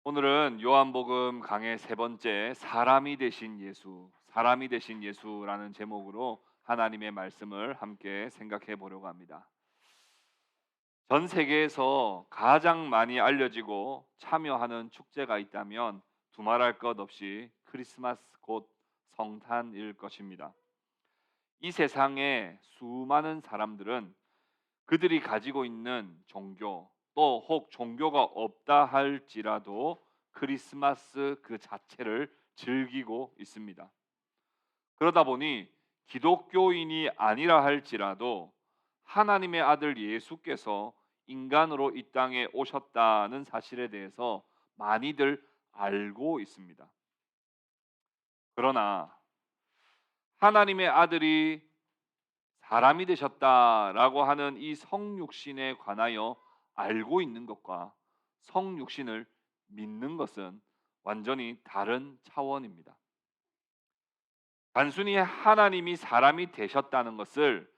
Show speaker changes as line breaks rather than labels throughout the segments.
오늘은 요한복음 강의 세 번째 사람이 되신 예수라는 제목으로 하나님의 말씀을 함께 생각해 보려고 합니다. 전 세계에서 가장 많이 알려지고 참여하는 축제가 있다면 두말할 것 없이 크리스마스 곧 성탄일 것입니다. 이 세상에 수많은 사람들은 그들이 가지고 있는 종교 또 혹 종교가 없다 할지라도 크리스마스 그 자체를 즐기고 있습니다. 그러다 보니 기독교인이 아니라 할지라도 하나님의 아들 예수께서 인간으로 이 땅에 오셨다는 사실에 대해서 많이들 알고 있습니다. 그러나 하나님의 아들이 사람이 되셨다라고 하는 이 성육신에 관하여 알고 있는 것과 성육신을 믿는 것은 완전히 다른 차원입니다. 단순히 하나님이 사람이 되셨다는 것을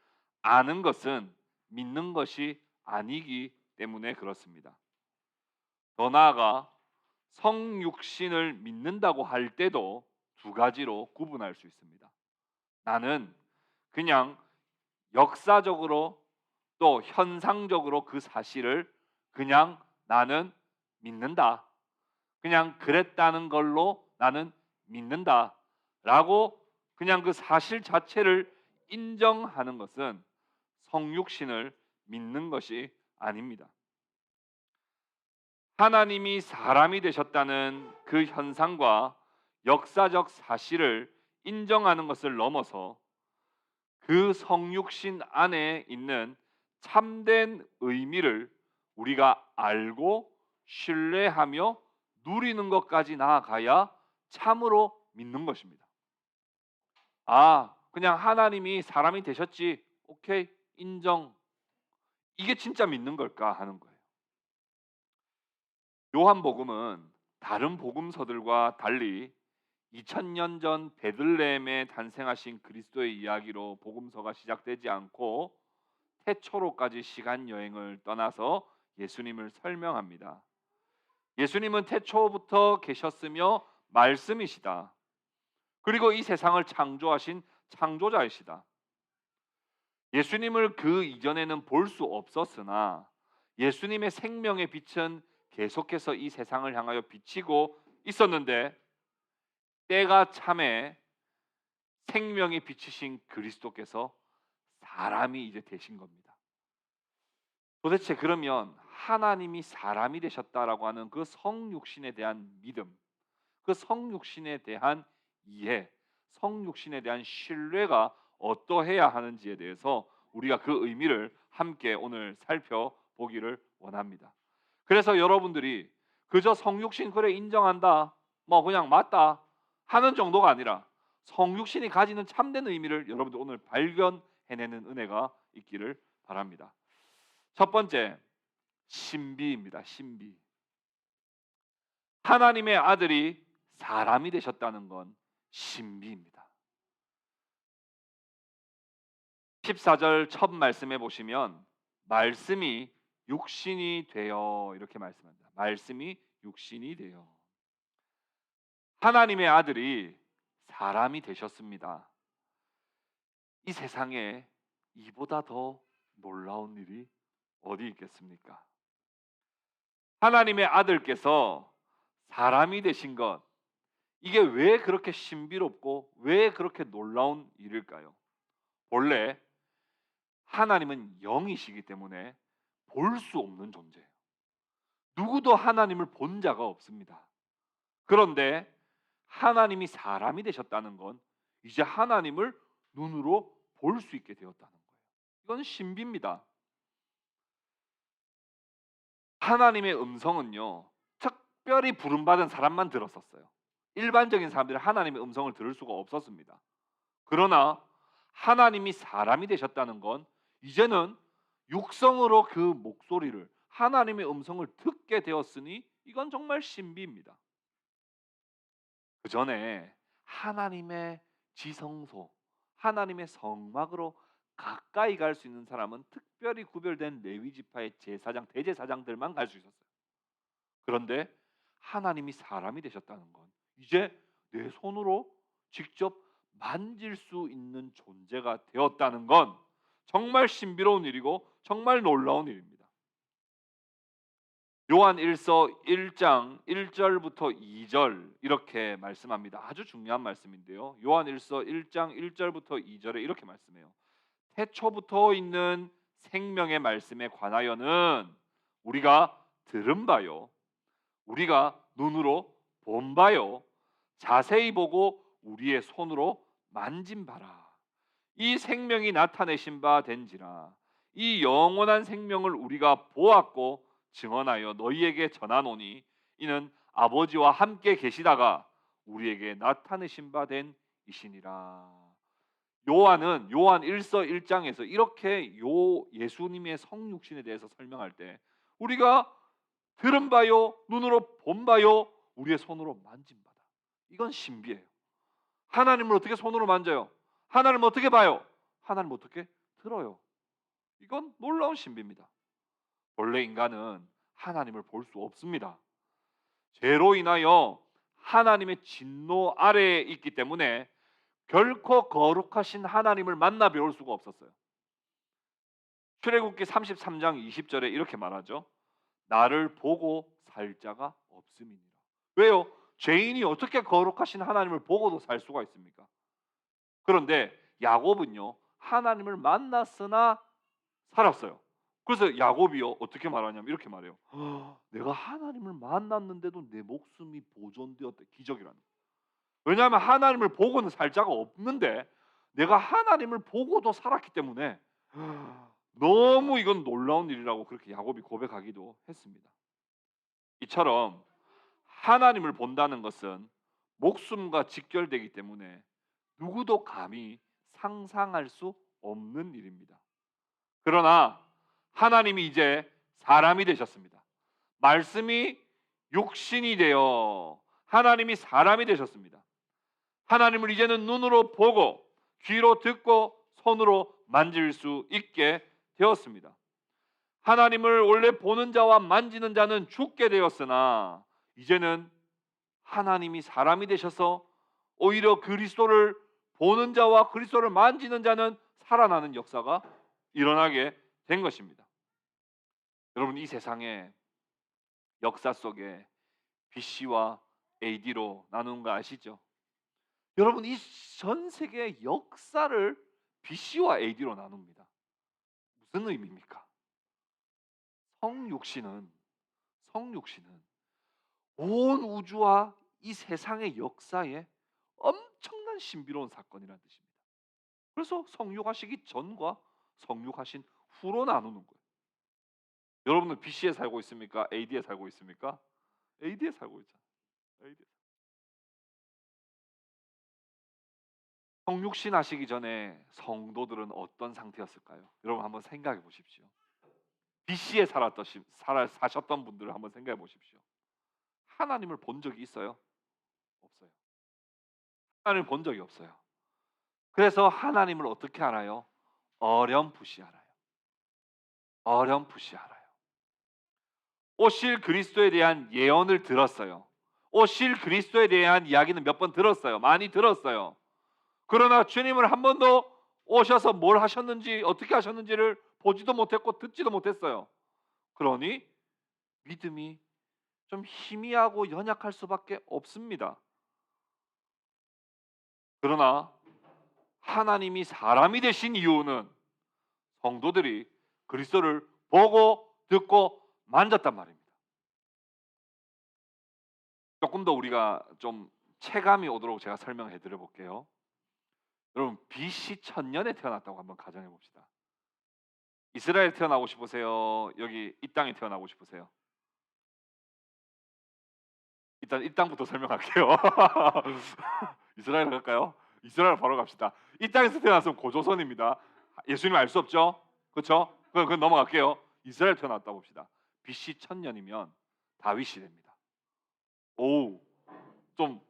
아는 것은 믿는 것이 아니기 때문에 그렇습니다. 더 나아가 성육신을 믿는다고 할 때도 두 가지로 구분할 수 있습니다. 나는 그냥 역사적으로 또 현상적으로 그 사실을 그냥 나는 믿는다. 그냥 그랬다는 걸로 나는 믿는다. 라고 그냥 그 사실 자체를 인정하는 것은 성육신을 믿는 것이 아닙니다. 하나님이 사람이 되셨다는 그 현상과 역사적 사실을 인정하는 것을 넘어서 그 성육신 안에 있는 참된 의미를 우리가 알고 신뢰하며 누리는 것까지 나아가야 참으로 믿는 것입니다. 그냥 하나님이 사람이 되셨지. 오케이, 인정. 이게 진짜 믿는 걸까 하는 거예요. 요한복음은 다른 복음서들과 달리 2000년 전 베들레헴에 탄생하신 그리스도의 이야기로 복음서가 시작되지 않고 태초로까지 시간 여행을 떠나서 예수님을 설명합니다. 예수님은 태초부터 계셨으며 말씀이시다. 그리고 이 세상을 창조하신 창조자이시다. 예수님을 그 이전에는 볼 수 없었으나 예수님의 생명의 빛은 계속해서 이 세상을 향하여 비치고 있었는데 때가 참에 생명이 비치신 그리스도께서 사람이 이제 되신 겁니다. 도대체 그러면 하나님이 사람이 되셨다라고 하는 그 성육신에 대한 믿음, 그 성육신에 대한 이해, 성육신에 대한 신뢰가 어떠해야 하는지에 대해서 우리가 그 의미를 함께 오늘 살펴보기를 원합니다. 그래서 여러분들이 그저 성육신 그래 인정한다, 뭐 그냥 맞다 하는 정도가 아니라 성육신이 가지는 참된 의미를 여러분들 오늘 발견해내는 은혜가 있기를 바랍니다. 첫 번째, 신비입니다. 신비. 하나님의 아들이 사람이 되셨다는 건 신비입니다. 14절 첫 말씀에 보시면 말씀이 육신이 되어 이렇게 말씀합니다. 말씀이 육신이 되어 하나님의 아들이 사람이 되셨습니다. 이 세상에 이보다 더 놀라운 일이 어디 있겠습니까? 하나님의 아들께서 사람이 되신 것, 이게 왜 그렇게 신비롭고 왜 그렇게 놀라운 일일까요? 본래 하나님은 영이시기 때문에 볼 수 없는 존재예요. 누구도 하나님을 본 자가 없습니다. 그런데 하나님이 사람이 되셨다는 건 이제 하나님을 눈으로 볼 수 있게 되었다는 거예요. 이건 신비입니다. 하나님의 음성은요, 특별히 부름받은 사람만 들었었어요. 일반적인 사람들은 하나님의 음성을 들을 수가 없었습니다. 그러나 하나님이 사람이 되셨다는 건 이제는 육성으로 그 목소리를 하나님의 음성을 듣게 되었으니 이건 정말 신비입니다. 그 전에 하나님의 지성소, 하나님의 성막으로 가까이 갈 수 있는 사람은 특별히 구별된 레위 지파의 제사장, 대제사장들만 갈 수 있었어요. 그런데 하나님이 사람이 되셨다는 건 이제 내 손으로 직접 만질 수 있는 존재가 되었다는 건 정말 신비로운 일이고 정말 놀라운 일입니다. 요한 1서 1장 1절부터 2절 이렇게 말씀합니다. 아주 중요한 말씀인데요. 요한 1서 1장 1절부터 2절에 이렇게 말씀해요. 태초부터 있는 생명의 말씀에 관하여는 우리가 들은 바요, 우리가 눈으로 본 바요, 자세히 보고 우리의 손으로 만진 바라. 이 생명이 나타내신 바 된지라. 이 영원한 생명을 우리가 보았고 증언하여 너희에게 전하노니 이는 아버지와 함께 계시다가 우리에게 나타내신 바 된 이시니라. 요한은 요한 1서 1장에서 이렇게 예수님의 성육신에 대해서 설명할 때 우리가 들은 바요, 눈으로 본 바요, 우리의 손으로 만진 바다. 이건 신비예요. 하나님을 어떻게 손으로 만져요? 하나님을 어떻게 봐요? 하나님을 어떻게 들어요? 이건 놀라운 신비입니다. 원래 인간은 하나님을 볼 수 없습니다. 죄로 인하여 하나님의 진노 아래에 있기 때문에 결코 거룩하신 하나님을 만나 배울 수가 없었어요. 출애굽기 33장 20절에 이렇게 말하죠. 나를 보고 살 자가 없음이니라. 왜요? 죄인이 어떻게 거룩하신 하나님을 보고도 살 수가 있습니까? 그런데 야곱은요, 하나님을 만났으나 살았어요. 그래서 야곱이요 어떻게 말하냐면 이렇게 말해요. 내가 하나님을 만났는데도 내 목숨이 보존되었다. 기적이라는 거예요. 왜냐하면 하나님을 보고는 살 자가 없는데 내가 하나님을 보고도 살았기 때문에 너무 이건 놀라운 일이라고 그렇게 야곱이 고백하기도 했습니다. 이처럼 하나님을 본다는 것은 목숨과 직결되기 때문에 누구도 감히 상상할 수 없는 일입니다. 그러나 하나님이 이제 사람이 되셨습니다. 말씀이 육신이 되어 하나님이 사람이 되셨습니다. 하나님을 이제는 눈으로 보고 귀로 듣고 손으로 만질 수 있게 되었습니다. 하나님을 원래 보는 자와 만지는 자는 죽게 되었으나 이제는 하나님이 사람이 되셔서 오히려 그리스도를 보는 자와 그리스도를 만지는 자는 살아나는 역사가 일어나게 된 것입니다. 여러분, 이 세상의 역사 속에 BC와 AD로 나누는 거 아시죠? 여러분, 이 전 세계의 역사를 BC와 AD로 나눕니다. 무슨 의미입니까? 성육신은 온 우주와 이 세상의 역사에 엄청난 신비로운 사건이라는 뜻입니다. 그래서 성육하시기 전과 성육하신 후로 나누는 거예요. 여러분은 BC에 살고 있습니까? AD에 살고 있습니까? AD에 살고 있잖아요. AD에. 성육신 하시기 전에 성도들은 어떤 상태였을까요? 여러분 한번 생각해 보십시오. BC에 사셨던 분들을 한번 생각해 보십시오. 하나님을 본 적이 있어요? 없어요. 하나님을 본 적이 없어요. 그래서 하나님을 어떻게 알아요? 어렴풋이 알아요. 어렴풋이 알아요. 오실 그리스도에 대한 예언을 들었어요. 오실 그리스도에 대한 이야기는 몇 번 들었어요. 많이 들었어요. 그러나 주님을 한 번도 오셔서 뭘 하셨는지 어떻게 하셨는지를 보지도 못했고 듣지도 못했어요. 그러니 믿음이 좀 희미하고 연약할 수밖에 없습니다. 그러나 하나님이 사람이 되신 이유는 성도들이 그리스도를 보고 듣고 만졌단 말입니다. 조금 더 우리가 좀 체감이 오도록 제가 설명해 드려 볼게요. 여러분, BC 1000년에 태어났다고 한번 가정해 봅시다. 이스라엘 태어나고 싶으세요? 여기 이 땅에 태어나고 싶으세요? 일단 이 땅부터 설명할게요. 이스라엘 갈까요? 이스라엘 바로 갑시다. 이 땅에서 태어났으면 고조선입니다. 예수님 알 수 없죠? 그렇죠? 그건 넘어갈게요. 이스라엘 태어났다 봅시다. BC 1000년이면 다윗 시대입니다. 오, 좀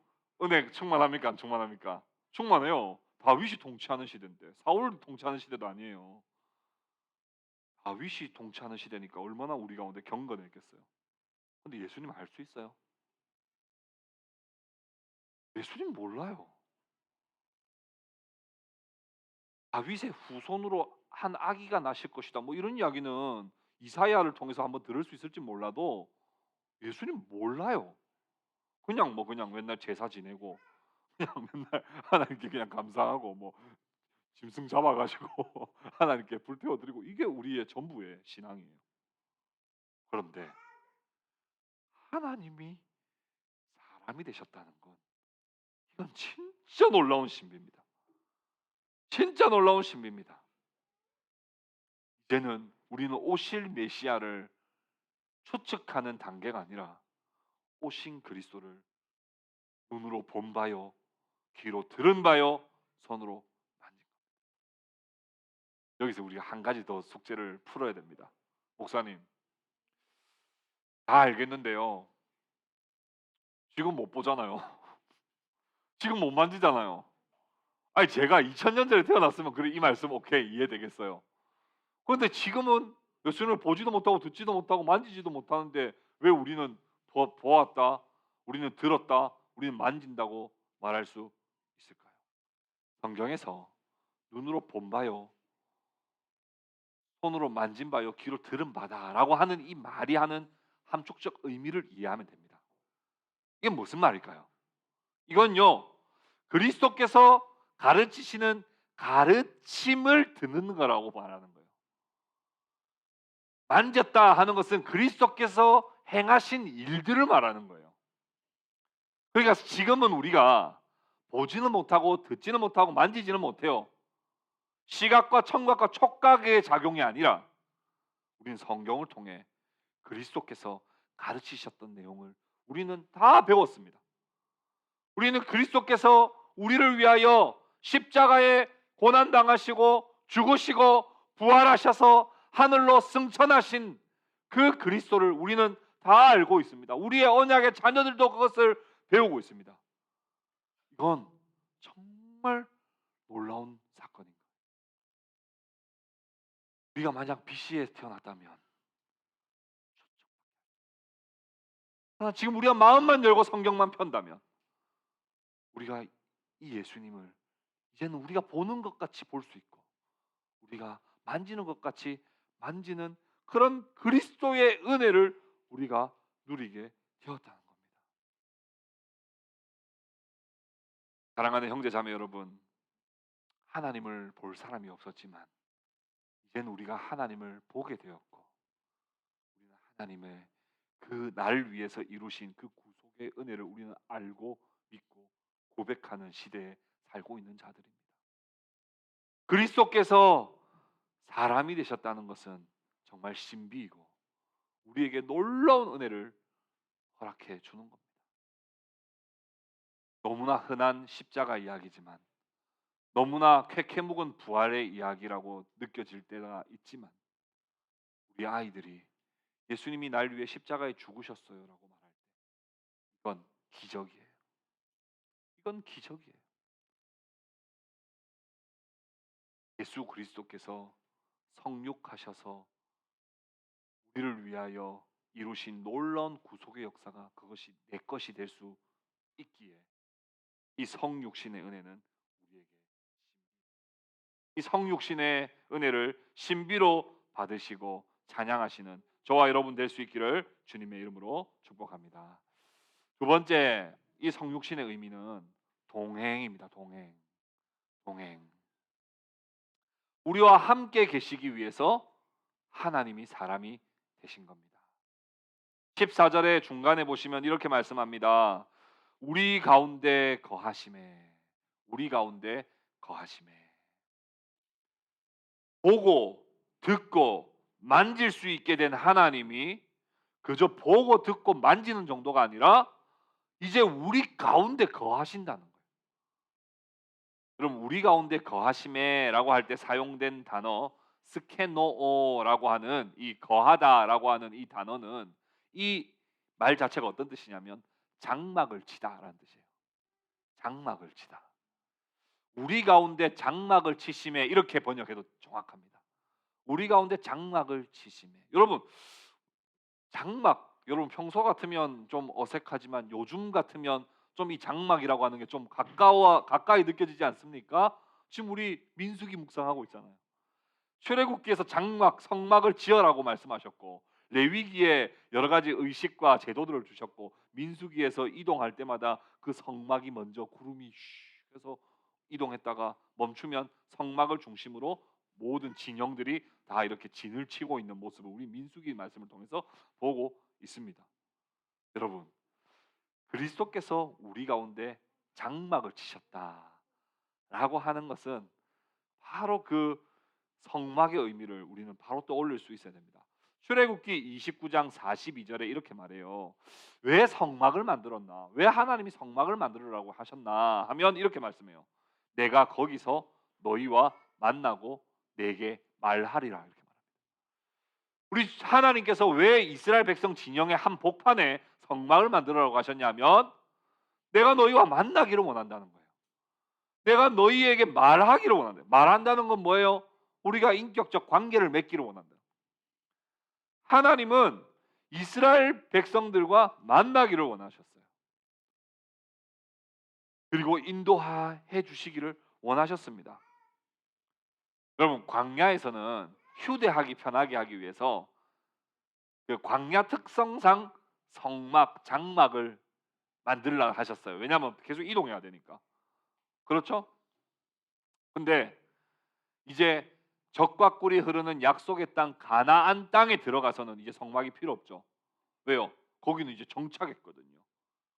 은혜 충만합니까? 안 충만합니까? 충만해요. 다윗이 통치하는 시대인데 사울 통치하는 시대도 아니에요. 다윗이 통치하는 시대니까 얼마나 우리 가운데 경건했겠어요. 근데 예수님 알 수 있어요? 예수님 몰라요. 다윗의 후손으로 한 아기가 나실 것이다. 뭐 이런 이야기는 이사야를 통해서 한번 들을 수 있을지 몰라도 예수님 몰라요. 그냥 맨날 제사 지내고 그냥 맨날 하나님께 그냥 감사하고 뭐 짐승 잡아 가지고 하나님께 불 태워 드리고 이게 우리의 전부의 신앙이에요. 그런데 하나님이 사람이 되셨다는 건 이건 진짜 놀라운 신비입니다. 진짜 놀라운 신비입니다. 이제는 우리는 오실 메시아를 추측하는 단계가 아니라 오신 그리스도를 눈으로 본 바요, 귀로 들은 바요, 손으로 만진 것. 여기서 우리가 한 가지 더 숙제를 풀어야 됩니다. 목사님, 다 알겠는데요. 지금 못 보잖아요. 지금 못 만지잖아요. 아니 제가 2000년 전에 태어났으면 그래 이 말씀 오케이 이해되겠어요. 그런데 지금은 예수님을 보지도 못하고 듣지도 못하고 만지지도 못하는데 왜 우리는 보았다, 우리는 들었다, 우리는 만진다고 말할 수 있을까요? 성경에서 눈으로 본 바요, 손으로 만진 바요, 귀로 들은 바다라고 하는 이 말이 하는 함축적 의미를 이해하면 됩니다. 이게 무슨 말일까요? 이건요 그리스도께서 가르치시는 가르침을 듣는 거라고 말하는 거예요. 만졌다 하는 것은 그리스도께서 행하신 일들을 말하는 거예요. 그러니까 지금은 우리가 보지는 못하고 듣지는 못하고 만지지는 못해요. 시각과 청각과 촉각의 작용이 아니라 우리는 성경을 통해 그리스도께서 가르치셨던 내용을 우리는 다 배웠습니다. 우리는 그리스도께서 우리를 위하여 십자가에 고난 당하시고 죽으시고 부활하셔서 하늘로 승천하신 그 그리스도를 우리는 다 알고 있습니다. 우리의 언약의 자녀들도 그것을 배우고 있습니다. 이건 정말 놀라운 사건입니다. 우리가 만약 BC에 태어났다면 지금 우리가 마음만 열고 성경만 편다면 우리가 이 예수님을 이제는 우리가 보는 것 같이 볼 수 있고 우리가 만지는 것 같이 만지는 그런 그리스도의 은혜를 우리가 누리게 되었다는 겁니다. 사랑하는 형제 자매 여러분, 하나님을 볼 사람이 없었지만 이제는 우리가 하나님을 보게 되었고 우리는 하나님의 그 나를 위해서 이루신 그 구속의 은혜를 우리는 알고 믿고 고백하는 시대에 살고 있는 자들입니다. 그리스도께서 사람이 되셨다는 것은 정말 신비이고 우리에게 놀라운 은혜를 허락해 주는 겁니다. 너무나 흔한 십자가 이야기지만 너무나 쾌쾌 묵은 부활의 이야기라고 느껴질 때가 있지만 우리 아이들이 예수님이 날 위해 십자가에 죽으셨어요라고 말할 때 이건 기적이에요. 이건 기적이에요. 예수 그리스도께서 성육하셔서 우리를 위하여 이루신 놀라운 구속의 역사가 그것이 내 것이 될 수 있기에 이 성육신의 은혜는 우리에게 이 성육신의 은혜를 신비로 받으시고 찬양하시는 저와 여러분 될 수 있기를 주님의 이름으로 축복합니다. 두 번째, 이 성육신의 의미는 동행입니다. 동행. 우리와 함께 계시기 위해서 하나님이 사람이 되신 겁니다. 14절의 중간에 보시면 이렇게 말씀합니다. 우리 가운데 거하심에 보고 듣고 만질 수 있게 된 하나님이 그저 보고 듣고 만지는 정도가 아니라 이제 우리 가운데 거하신다는 거예요. 그럼 우리 가운데 거하심에라고 할 때 사용된 단어 스케노오라고 하는 이 거하다라고 하는 이 단어는 이 말 자체가 어떤 뜻이냐면 장막을 치다라는 뜻이에요. 장막을 치다. 우리 가운데 장막을 치심에 이렇게 번역해도 정확합니다. 우리 가운데 장막을 치심에. 여러분 장막 여러분 평소 같으면 좀 어색하지만 요즘 같으면 좀 이 장막이라고 하는 게 좀 가까이 느껴지지 않습니까? 지금 우리 민수기 묵상하고 있잖아요. 출애굽기에서 장막, 성막을 지어라고 말씀하셨고, 레위기에 여러 가지 의식과 제도들을 주셨고, 민수기에서 이동할 때마다 그 성막이 먼저 구름이 해서 이동했다가 멈추면 성막을 중심으로 모든 진영들이 다 이렇게 진을 치고 있는 모습을 우리 민수기 말씀을 통해서 보고 있습니다. 여러분, 그리스도께서 우리 가운데 장막을 치셨다라고 하는 것은 바로 그 성막의 의미를 우리는 바로 떠올릴 수 있어야 됩니다. 출애굽기 29장 42절에 이렇게 말해요. 왜 성막을 만들었나? 왜 하나님이 성막을 만들으라고 하셨나? 하면 이렇게 말씀해요. 내가 거기서 너희와 만나고 내게 말하리라, 이렇게 말합니다. 우리 하나님께서 왜 이스라엘 백성 진영의 한 복판에 성막을 만들으라고 하셨냐면 내가 너희와 만나기를 원한다는 거예요. 내가 너희에게 말하기를 원한다. 말한다는 건 뭐예요? 우리가 인격적 관계를 맺기를 원한다. 하나님은 이스라엘 백성들과 만나기를 원하셨어요. 그리고 인도해 주시기를 원하셨습니다. 여러분, 광야에서는 휴대하기 편하게 하기 위해서 그 광야 특성상 성막, 장막을 만들려고 하셨어요. 왜냐하면 계속 이동해야 되니까. 그렇죠? 근데 이제 적과 꿀이 흐르는 약속의 땅 가나안 땅에 들어가서는 이제 성막이 필요 없죠. 왜요? 거기는 이제 정착했거든요.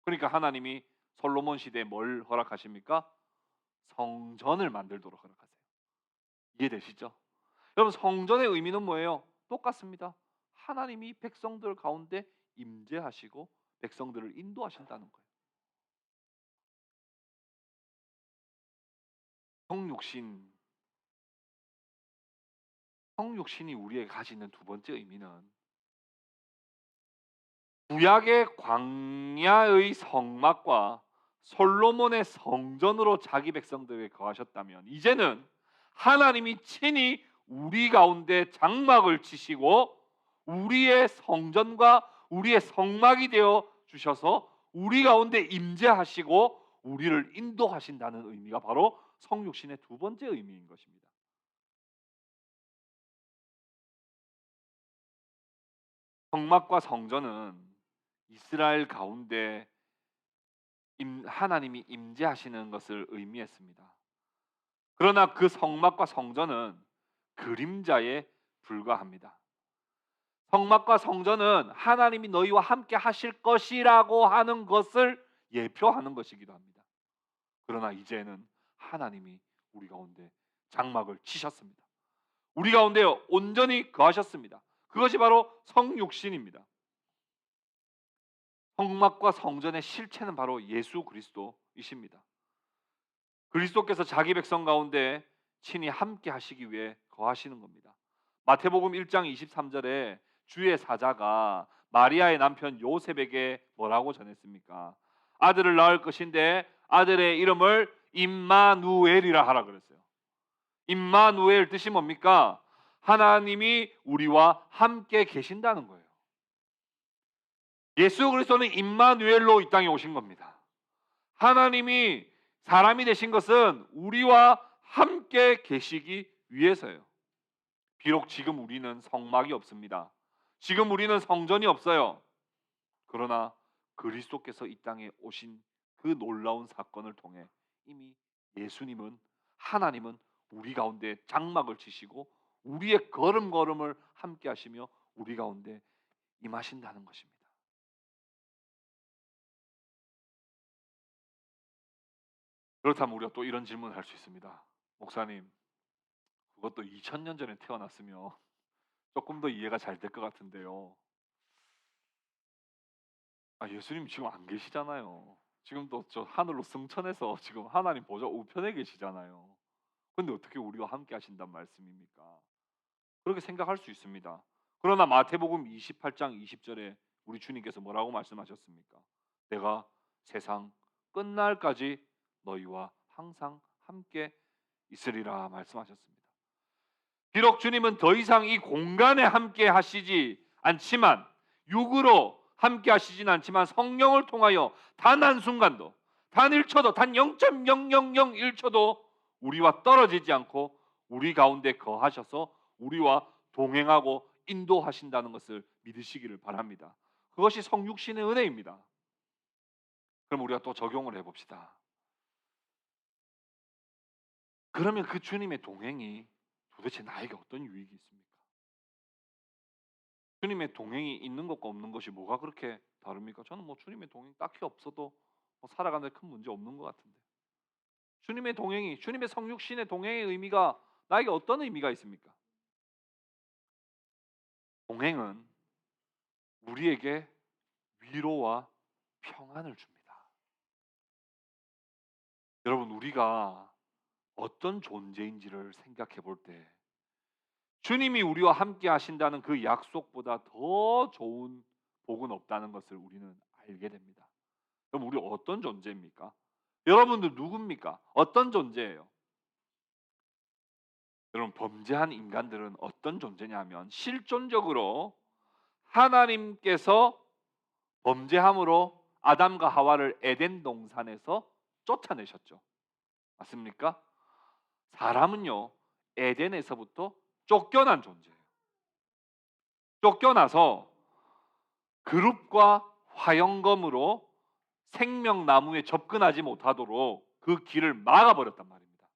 그러니까 하나님이 솔로몬 시대에 뭘 허락하십니까? 성전을 만들도록 허락하세요. 이해되시죠? 여러분, 성전의 의미는 뭐예요? 똑같습니다. 하나님이 백성들 가운데 임재하시고 백성들을 인도하신다는 거예요. 성육신이 우리에게 가지는 두 번째 의미는 구약의 광야의 성막과 솔로몬의 성전으로 자기 백성들에게 거하셨다면 이제는 하나님이 친히 우리 가운데 장막을 치시고 우리의 성전과 우리의 성막이 되어 주셔서 우리 가운데 임재하시고 우리를 인도하신다는 의미가 바로 성육신의 두 번째 의미인 것입니다. 성막과 성전은 이스라엘 가운데 하나님이 임재하시는 것을 의미했습니다. 그러나 그 성막과 성전은 그림자에 불과합니다. 성막과 성전은 하나님이 너희와 함께 하실 것이라고 하는 것을 예표하는 것이기도 합니다. 그러나 이제는 하나님이 우리 가운데 장막을 치셨습니다. 우리 가운데 온전히 거하셨습니다. 그것이 바로 성육신입니다. 성막과 성전의 실체는 바로 예수 그리스도이십니다. 그리스도께서 자기 백성 가운데 친히 함께 하시기 위해 거하시는 겁니다. 마태복음 1장 23절에 주의 사자가 마리아의 남편 요셉에게 뭐라고 전했습니까? 아들을 낳을 것인데 아들의 이름을 임마누엘이라 하라 그랬어요. 임마누엘 뜻이 뭡니까? 하나님이 우리와 함께 계신다는 거예요. 예수 그리스도는 임마누엘로 이 땅에 오신 겁니다. 하나님이 사람이 되신 것은 우리와 함께 계시기 위해서예요. 비록 지금 우리는 성막이 없습니다. 지금 우리는 성전이 없어요. 그러나 그리스도께서 이 땅에 오신 그 놀라운 사건을 통해 이미 예수님은, 하나님은 우리 가운데 장막을 치시고 우리의 걸음걸음을 함께 하시며 우리 가운데 임하신다는 것입니다. 그렇다면 우리가 또 이런 질문을 할 수 있습니다. 목사님, 그것도 2000년 전에 태어났으면 조금 더 이해가 잘 될 것 같은데요. 예수님 지금 안 계시잖아요. 지금도 저 하늘로 승천해서 지금 하나님 보좌 우편에 계시잖아요. 근데 어떻게 우리와 함께 하신단 말씀입니까? 그렇게 생각할 수 있습니다. 그러나 마태복음 28장 20절에 우리 주님께서 뭐라고 말씀하셨습니까? 내가 세상 끝날까지 너희와 항상 함께 있으리라 말씀하셨습니다. 비록 주님은 더 이상 이 공간에 함께 하시지 않지만, 육으로 함께 하시진 않지만 성령을 통하여 단 한순간도 단 1초도, 단 0.0001초도 우리와 떨어지지 않고 우리 가운데 거하셔서 우리와 동행하고 인도하신다는 것을 믿으시기를 바랍니다. 그것이 성육신의 은혜입니다. 그럼 우리가 또 적용을 해봅시다. 그러면 그 주님의 동행이 도대체 나에게 어떤 유익이 있습니까? 주님의 동행이 있는 것과 없는 것이 뭐가 그렇게 다릅니까? 저는 뭐 주님의 동행 딱히 없어도 뭐 살아가는데 큰 문제 없는 것 같은데, 주님의 동행이, 주님의 성육신의 동행의 의미가 나에게 어떤 의미가 있습니까? 동행은 우리에게 위로와 평안을 줍니다. 여러분, 우리가 어떤 존재인지를 생각해 볼 때 주님이 우리와 함께 하신다는 그 약속보다 더 좋은 복은 없다는 것을 우리는 알게 됩니다. 그럼 우리 어떤 존재입니까? 여러분들 누굽니까? 어떤 존재예요? 여러분, 범죄한 인간들은 어떤 존재냐면 실존적으로 하나님께서 범죄함으로 아담과 하와를 에덴 동산에서 쫓아내셨죠. 맞습니까? 사람은요, 에덴에서부터 쫓겨난 존재예요. 쫓겨나서 그룹과 화영검으로 생명나무에 접근하지 못하도록 그 길을 막아버렸단 말입니다.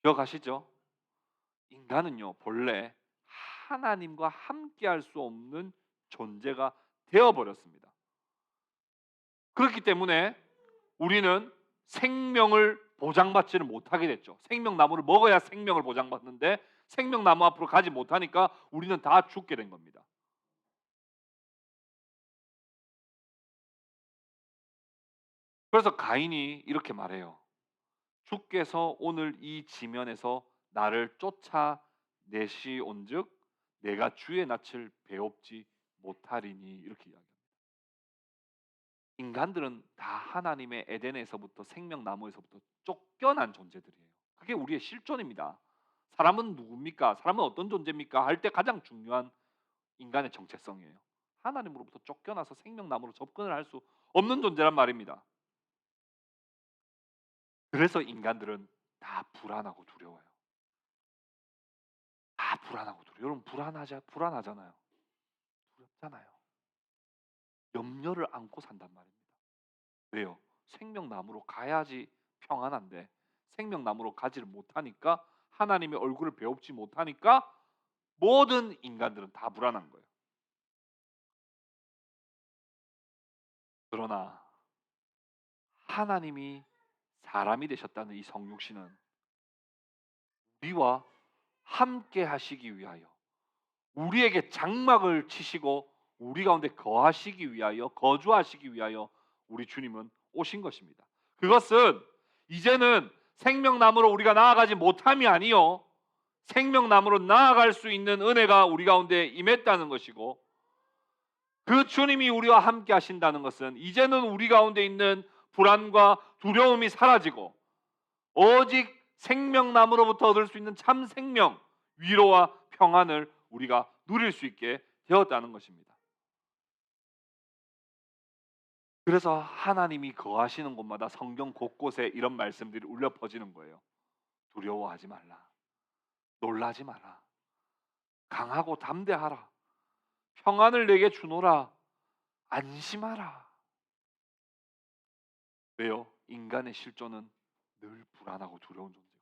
기억하시죠? 인간은요, 본래 하나님과 함께할 수 없는 존재가 되어버렸습니다. 그렇기 때문에 우리는 생명을 보장받지를 못하게 됐죠. 생명나무를 먹어야 생명을 보장받는데 생명나무 앞으로 가지 못하니까 우리는 다 죽게 된 겁니다. 그래서 가인이 이렇게 말해요. 주께서 오늘 이 지면에서 나를 쫓아내시온즉 내가 주의 낯을 배웁지 못하리니, 이렇게 이야기합니다. 인간들은 다 하나님의 에덴에서부터 생명나무에서부터 쫓겨난 존재들이에요. 그게 우리의 실존입니다. 사람은 누굽니까? 사람은 어떤 존재입니까? 할 때 가장 중요한 인간의 정체성이에요. 하나님으로부터 쫓겨나서 생명나무로 접근을 할 수 없는 존재란 말입니다. 그래서 인간들은 다 불안하고 두려워요. 다 불안하고 두려워요. 여러분, 불안하잖아요. 두렵잖아요. 염려를 안고 산단 말입니다. 왜요? 생명나무로 가야지 평안한데 생명나무로 가지를 못하니까, 하나님의 얼굴을 배웁지 못하니까 모든 인간들은 다 불안한 거예요. 그러나 하나님이 사람이 되셨다는 이 성육신은 우리와 함께 하시기 위하여, 우리에게 장막을 치시고 우리 가운데 거하시기 위하여, 거주하시기 위하여 우리 주님은 오신 것입니다. 그것은 이제는 생명나무로 우리가 나아가지 못함이 아니요, 생명나무로 나아갈 수 있는 은혜가 우리 가운데 임했다는 것이고, 그 주님이 우리와 함께 하신다는 것은 이제는 우리 가운데 있는 불안과 두려움이 사라지고 오직 생명나무로부터 얻을 수 있는 참 생명, 위로와 평안을 우리가 누릴 수 있게 되었다는 것입니다. 그래서 하나님이 거하시는 곳마다 성경 곳곳에 이런 말씀들이 울려 퍼지는 거예요. 두려워하지 말라. 놀라지 마라. 강하고 담대하라. 평안을 내게 주노라. 안심하라. 왜요? 인간의 실존은 늘 불안하고 두려운 존재거든요.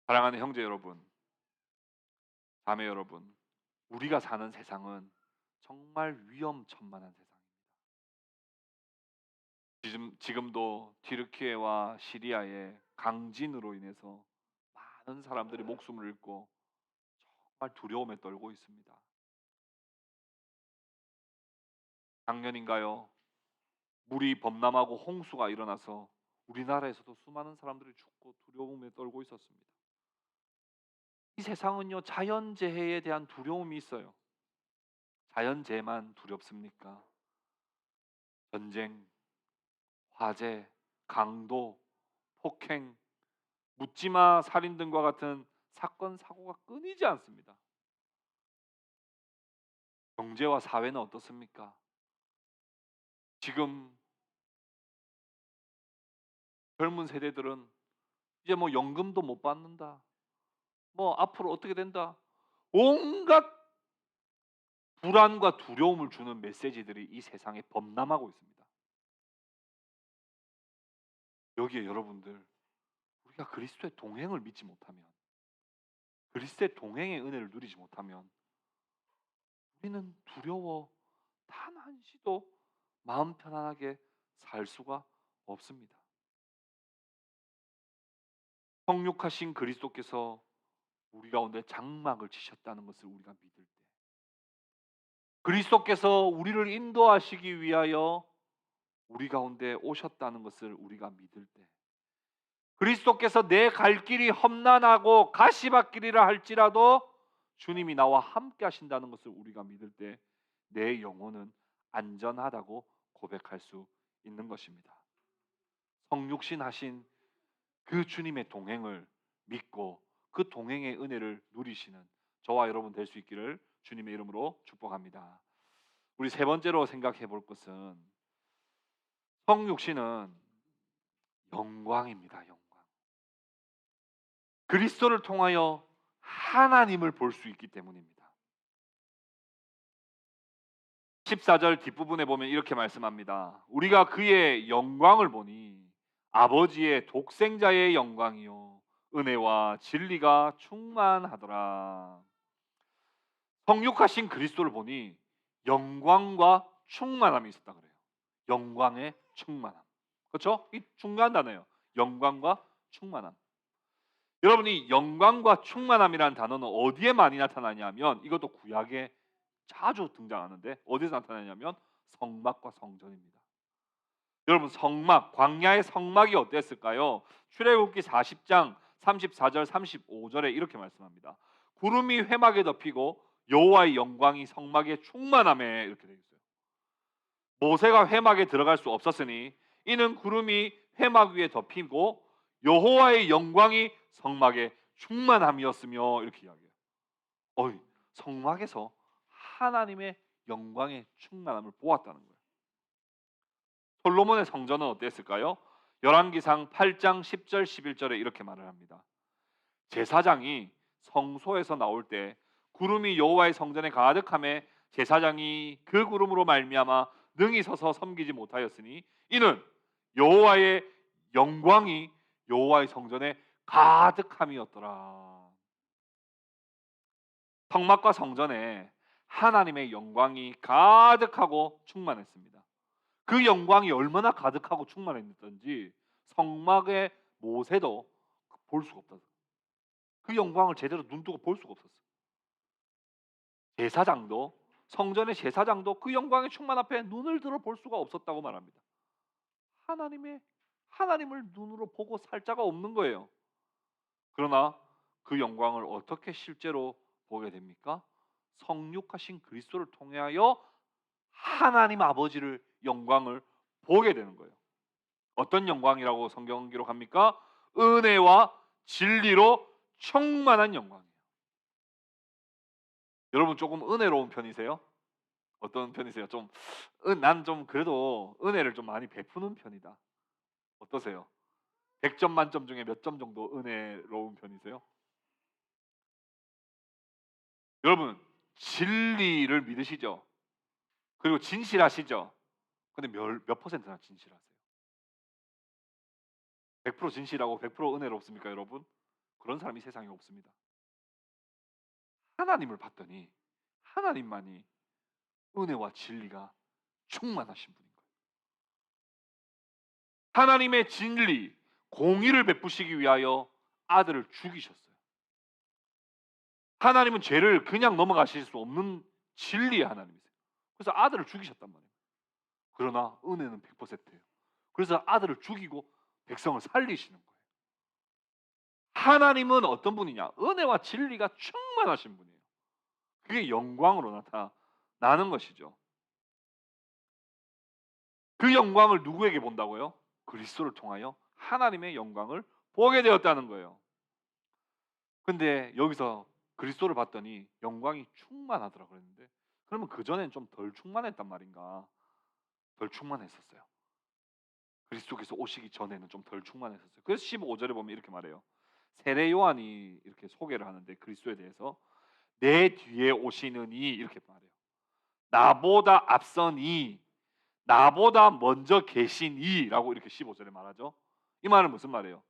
사랑하는 형제 여러분, 자매 여러분, 우리가 사는 세상은 정말 위험천만한 세상입니다. 지금도 튀르키예와 시리아의 강진으로 인해서 많은 사람들이 목숨을 잃고 정말 두려움에 떨고 있습니다. 작년인가요? 물이 범람하고 홍수가 일어나서 우리나라에서도 수많은 사람들이 죽고 두려움에 떨고 있었습니다. 이 세상은요, 자연재해에 대한 두려움이 있어요. 자연재해만 두렵습니까? 전쟁, 화재, 강도, 폭행, 묻지마 살인 등과 같은 사건 사고가 끊이지 않습니다. 경제와 사회는 어떻습니까? 지금 젊은 세대들은 이제 뭐 연금도 못 받는다. 뭐 앞으로 어떻게 된다. 온갖 불안과 두려움을 주는 메시지들이 이 세상에 범람하고 있습니다. 여기에 여러분들, 우리가 그리스도의 동행을 믿지 못하면, 그리스도의 동행의 은혜를 누리지 못하면 우리는 두려워 단 한시도 마음 편안하게 살 수가 없습니다. 성육하신 그리스도께서 우리 가운데 장막을 치셨다는 것을 우리가 믿을 때, 그리스도께서 우리를 인도하시기 위하여 우리 가운데 오셨다는 것을 우리가 믿을 때, 그리스도께서 내 갈 길이 험난하고 가시밭길이라 할지라도 주님이 나와 함께 하신다는 것을 우리가 믿을 때 내 영혼은 안전하다고 고백할 수 있는 것입니다. 성육신 하신 그 주님의 동행을 믿고 그 동행의 은혜를 누리시는 저와 여러분 될 수 있기를 주님의 이름으로 축복합니다. 우리 세 번째로 생각해 볼 것은, 성육신은 영광입니다. 영광. 그리스도를 통하여 하나님을 볼 수 있기 때문입니다. 14절 뒷부분에 보면 이렇게 말씀합니다. 우리가 그의 영광을 보니 아버지의 독생자의 영광이요 은혜와 진리가 충만하더라. 성육하신 그리스도를 보니 영광과 충만함이 있었다 그래요. 영광의 충만함. 그렇죠? 이 중요한 단어예요. 영광과 충만함. 여러분이 영광과 충만함이라는 단어는 어디에 많이 나타나냐면, 이것도 구약에 자주 등장하는데 어디서 나타나냐면 성막과 성전입니다. 여러분, 성막, 광야의 성막이 어땠을까요? 출애굽기 40장 34절 35절에 이렇게 말씀합니다. 구름이 회막에 덮이고 여호와의 영광이 성막에 충만함에, 이렇게 되어 있어요. 모세가 회막에 들어갈 수 없었으니 이는 구름이 회막 위에 덮이고 여호와의 영광이 성막에 충만함이었으며, 이렇게 이야기해요. 성막에서 하나님의 영광의 충만함을 보았다는 거예요. 솔로몬의 성전은 어땠을까요? 열왕기상 8장 10절 11절에 이렇게 말을 합니다. 제사장이 성소에서 나올 때 구름이 여호와의 성전에 가득함에 제사장이 그 구름으로 말미암아 능히 서서 섬기지 못하였으니 이는 여호와의 영광이 여호와의 성전에 가득함이었더라. 성막과 성전에 하나님의 영광이 가득하고 충만했습니다. 그 영광이 얼마나 가득하고 충만했던지 성막의 모세도 볼 수가 없다. 그 영광을 제대로 눈뜨고 볼 수가 없었어요. 제사장도, 성전의 제사장도 그 영광의 충만 앞에 눈을 들어 볼 수가 없었다고 말합니다. 하나님을 눈으로 보고 살 자가 없는 거예요. 그러나 그 영광을 어떻게 실제로 보게 됩니까? 성육하신 그리스도를 통하여 하나님 아버지를 영광을 보게 되는 거예요. 어떤 영광이라고 성경은 기록합니까? 은혜와 진리로 충만한 영광이에요. 여러분 조금 은혜로운 편이세요? 어떤 편이세요? 난 좀 그래도 은혜를 좀 많이 베푸는 편이다. 어떠세요? 100점 만점 중에 몇 점 정도 은혜로운 편이세요? 여러분, 진리를 믿으시죠? 그리고 진실하시죠? 근데 몇 퍼센트나 진실하세요? 100% 진실하고 100% 은혜롭습니까, 여러분? 그런 사람이 세상에 없습니다. 하나님을 봤더니 하나님만이 은혜와 진리가 충만하신 분인 거예요. 하나님의 진리, 공의를 베푸시기 위하여 아들을 죽이셨어요. 하나님은 죄를 그냥 넘어가실 수 없는 진리의 하나님이세요. 그래서 아들을 죽이셨단 말이에요. 그러나 은혜는 100%예요. 그래서 아들을 죽이고 백성을 살리시는 거예요. 하나님은 어떤 분이냐? 은혜와 진리가 충만하신 분이에요. 그게 영광으로 나타나는 것이죠. 그 영광을 누구에게 본다고요? 그리스도를 통하여 하나님의 영광을 보게 되었다는 거예요. 근데 여기서 그리스도를 봤더니 영광이 충만하더라 그랬는데, 그러면 그전엔 좀 덜 충만했단 말인가? 덜 충만했었어요. 그리스도께서 오시기 전에는 좀 덜 충만했었어요. 그래서 15절에 보면 이렇게 말해요. 세례 요한이 이렇게 소개를 하는데 그리스도에 대해서 내 뒤에 오시는 이 이렇게 말해요. 나보다 앞서니 나보다 먼저 계신 이라고 이렇게 15절에 말하죠. 이 말은 무슨 말이에요?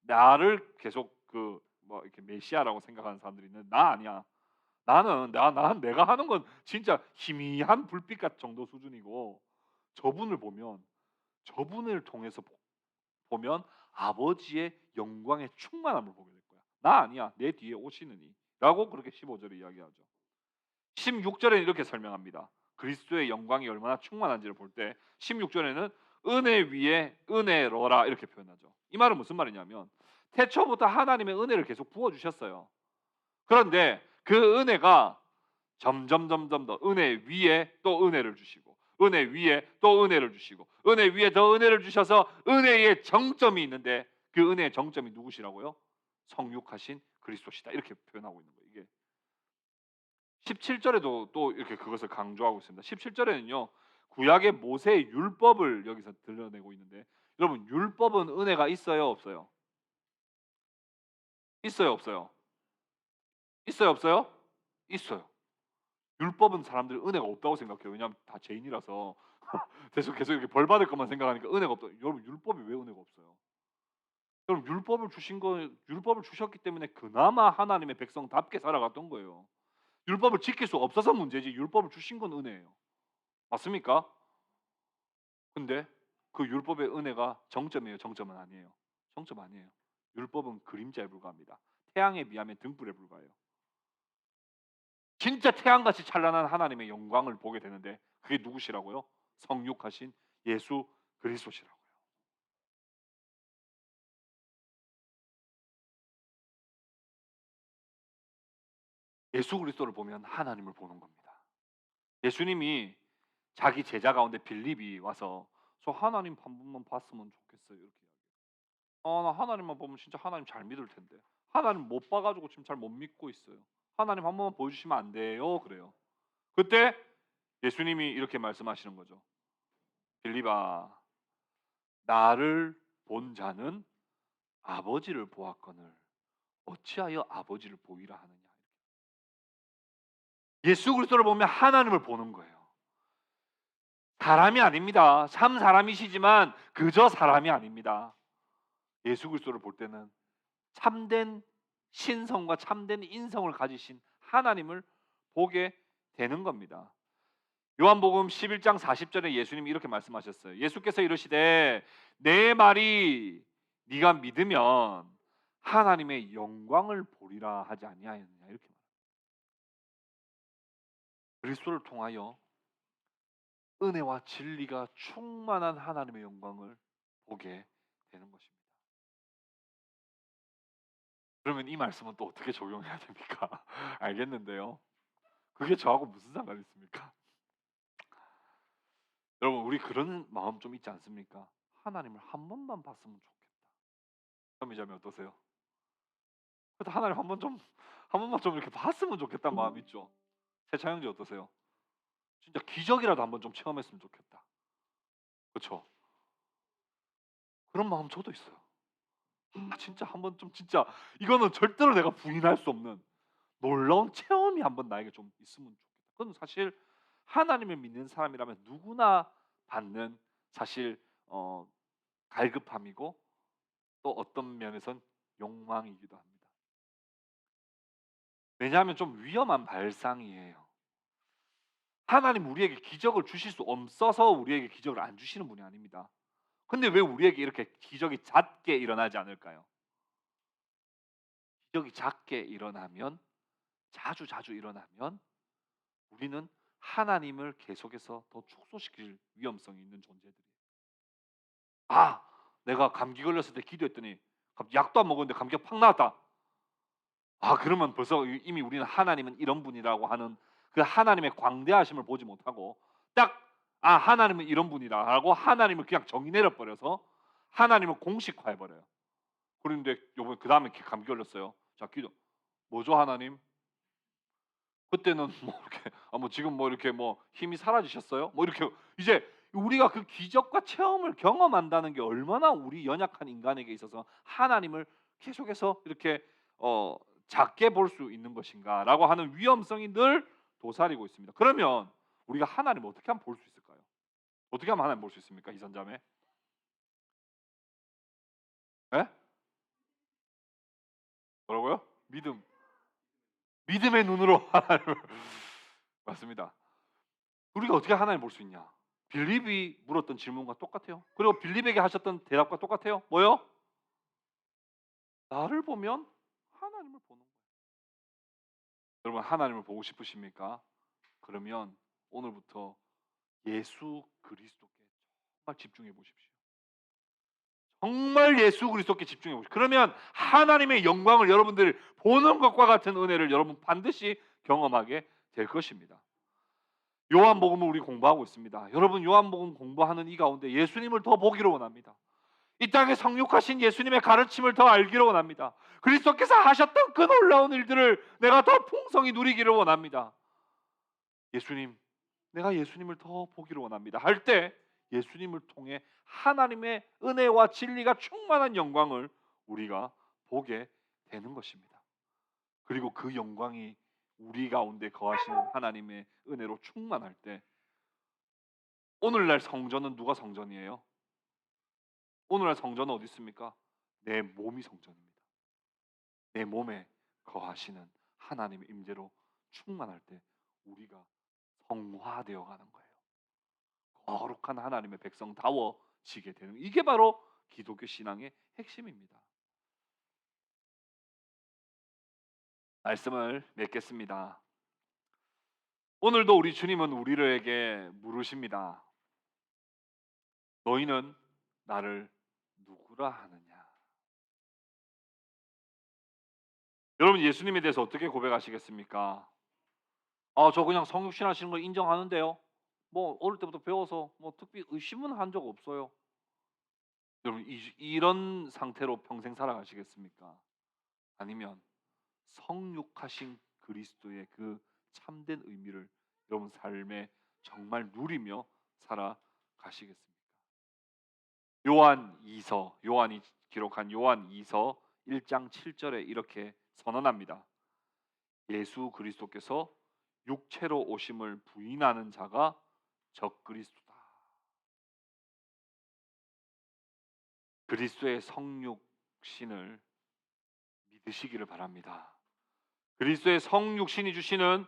나를 계속 그 뭐 이렇게 메시아라고 생각하는 사람들이 있는데 나 아니야. 내가 하는 건 진짜 희미한 불빛같 정도 수준이고 저분을 보면 저분을 통해서 보면 아버지의 영광의 충만함을 보게 될 거야. 나 아니야. 내 뒤에 오시느니라고 그렇게 15절에 이야기하죠. 16절에는 이렇게 설명합니다. 그리스도의 영광이 얼마나 충만한지를 볼 때 16절에는 은혜 위에 은혜로라 이렇게 표현하죠. 이 말은 무슨 말이냐면 태초부터 하나님의 은혜를 계속 부어 주셨어요. 그런데 그 은혜가 점점 더 은혜 위에 또 은혜를 주시고 은혜 위에 또 은혜를 주시고 은혜 위에 더 은혜를 주셔서 은혜의 정점이 있는데 그 은혜의 정점이 누구시라고요? 성육하신 그리스도시다 이렇게 표현하고 있는 거예요. 이게 17절에도 또 이렇게 그것을 강조하고 있습니다. 17절에는요. 구약의 모세의 율법을 여기서 드러내고 있는데 여러분 율법은 은혜가 있어요, 없어요? 있어요, 없어요? 있어요, 없어요? 있어요. 율법은 사람들이 은혜가 없다고 생각해요. 왜냐하면 다 죄인이라서 계속 이렇게 벌 받을 것만 생각하니까 은혜가 없다. 여러분 율법이 왜 은혜가 없어요? 여러분 율법을 주셨기 때문에 그나마 하나님의 백성답게 살아갔던 거예요. 율법을 지킬 수 없어서 문제지 율법을 주신 건 은혜예요. 맞습니까? 근데 그 율법의 은혜가 정점이에요, 정점은 아니에요. 정점 아니에요. 율법은 그림자에 불과합니다. 태양에 비하면 등불에 불과해요. 진짜 태양같이 찬란한 하나님의 영광을 보게 되는데 그게 누구시라고요? 성육하신 예수 그리스도시라고요. 예수 그리스도를 보면 하나님을 보는 겁니다. 예수님이 자기 제자 가운데 빌립이 와서 저 하나님 한 번만 봤으면 좋겠어요. 이렇게 이야기해요. 나 하나님만 보면 진짜 하나님 잘 믿을 텐데. 하나님 못 봐가지고 지금 잘 못 믿고 있어요. 하나님 한 번만 보여주시면 안 돼요? 그래요. 그때 예수님이 이렇게 말씀하시는 거죠. 빌립아, 나를 본 자는 아버지를 보았거늘 어찌하여 아버지를 보이라 하느냐. 예수 그리스도를 보면 하나님을 보는 거예요. 사람이 아닙니다. 참 사람이시지만 그저 사람이 아닙니다. 예수 그리스도를 볼 때는 참된 신성과 참된 인성을 가지신 하나님을 보게 되는 겁니다. 요한복음 11장 40절에 예수님이 이렇게 말씀하셨어요. 예수께서 이르시되 내 말이 네가 믿으면 하나님의 영광을 보리라 하지 아니하였느냐 이렇게 말합니다. 그리스도를 통하여 은혜와 진리가 충만한 하나님의 영광을 보게 되는 것입니다. 그러면 이 말씀은 또 어떻게 적용해야 됩니까? 알겠는데요. 그게 저하고 무슨 상관이 있습니까? 여러분 우리 그런 마음 좀 있지 않습니까? 하나님을 한 번만 봤으면 좋겠다. 현미자매 어떠세요? 그래도 하나님 한 번만 좀 이렇게 봤으면 좋겠다는 마음 있죠. 세차 형제 어떠세요? 진짜 기적이라도 한번 좀 체험했으면 좋겠다. 그렇죠? 그런 마음 저도 있어요. 진짜 한번 좀 진짜 이거는 절대로 내가 부인할 수 없는 놀라운 체험이 한번 나에게 좀 있으면 좋겠다. 그건 사실 하나님을 믿는 사람이라면 누구나 받는 사실 갈급함이고 또 어떤 면에선 욕망이기도 합니다. 왜냐하면 좀 위험한 발상이에요. 하나님 우리에게 기적을 주실 수 없어서 우리에게 기적을 안 주시는 분이 아닙니다. 근데 왜 우리에게 이렇게 기적이 작게 일어나지 않을까요? 기적이 작게 일어나면 자주 일어나면 우리는 하나님을 계속해서 더 축소시킬 위험성이 있는 존재들이에요. 내가 감기 걸렸을 때 기도했더니 약도 안 먹었는데 감기가 팍 나왔다. 그러면 벌써 이미 우리는 하나님은 이런 분이라고 하는 그 하나님의 광대하심을 보지 못하고 딱 하나님은 이런 분이라고 하나님을 그냥 정의 내려버려서 하나님을 공식화해 버려요. 그런데 요번 그 다음에 감기 걸렸어요. 자 기도 뭐죠 하나님? 그때는 뭐 이렇게 뭐 지금 뭐 이렇게 뭐 힘이 사라지셨어요? 뭐 이렇게 이제 우리가 그 기적과 체험을 경험한다는 게 얼마나 우리 연약한 인간에게 있어서 하나님을 계속해서 이렇게 작게 볼 수 있는 것인가라고 하는 위험성이 늘 도사리고 있습니다. 그러면 우리가 하나님을 어떻게 하면 볼 수 있을까요? 어떻게 하면 하나님 볼 수 있습니까? 이선자매? 예? 뭐라고요? 믿음. 믿음의 눈으로 하나님을 맞습니다. 우리가 어떻게 하나님을 볼 수 있냐? 빌립이 물었던 질문과 똑같아요. 그리고 빌립에게 하셨던 대답과 똑같아요. 뭐요? 나를 보면 하나님을 보는 거예요. 여러분 하나님을 보고 싶으십니까? 그러면 오늘부터 예수 그리스도께 정말 집중해 보십시오. 정말 예수 그리스도께 집중해 보십시오. 그러면 하나님의 영광을 여러분들 보는 것과 같은 은혜를 여러분 반드시 경험하게 될 것입니다. 요한복음을 우리 공부하고 있습니다. 여러분 요한복음 공부하는 이 가운데 예수님을 더 보기를 원합니다. 이 땅에 성육하신 예수님의 가르침을 더 알기를 원합니다. 그리스도께서 하셨던 그 놀라운 일들을 내가 더 풍성히 누리기를 원합니다. 예수님, 내가 예수님을 더 보기를 원합니다. 할 때 예수님을 통해 하나님의 은혜와 진리가 충만한 영광을 우리가 보게 되는 것입니다. 그리고 그 영광이 우리 가운데 거하시는 하나님의 은혜로 충만할 때 오늘날 성전은 누가 성전이에요? 오늘날 성전은 어디 있습니까? 내 몸이 성전입니다. 내 몸에 거하시는 하나님의 임재로 충만할 때 우리가 성화되어 가는 거예요. 거룩한 하나님의 백성다워지게 되는 이게 바로 기독교 신앙의 핵심입니다. 말씀을 맺겠습니다. 오늘도 우리 주님은 우리에게 물으십니다. 너희는 나를 누구라 하느냐? 여러분 예수님에 대해서 어떻게 고백하시겠습니까? 저 그냥 성육신 하시는 걸 인정하는데요. 뭐 어릴 때부터 배워서 뭐 특별히 의심은 한 적 없어요. 여러분 이런 상태로 평생 살아가시겠습니까? 아니면 성육하신 그리스도의 그 참된 의미를 여러분 삶에 정말 누리며 살아가시겠습니까? 요한이 기록한 요한 2서 1장 7절에 이렇게 선언합니다. 예수 그리스도께서 육체로 오심을 부인하는 자가 적그리스도다. 그리스도의 성육신을 믿으시기를 바랍니다. 그리스도의 성육신이 주시는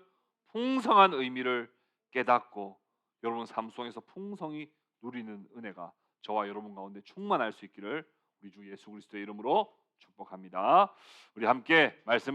풍성한 의미를 깨닫고 여러분 삶 속에서 풍성히 누리는 은혜가 저와 여러분 가운데 충만할 수 있기를 우리 주 예수 그리스도의 이름으로 축복합니다. 우리 함께 말씀을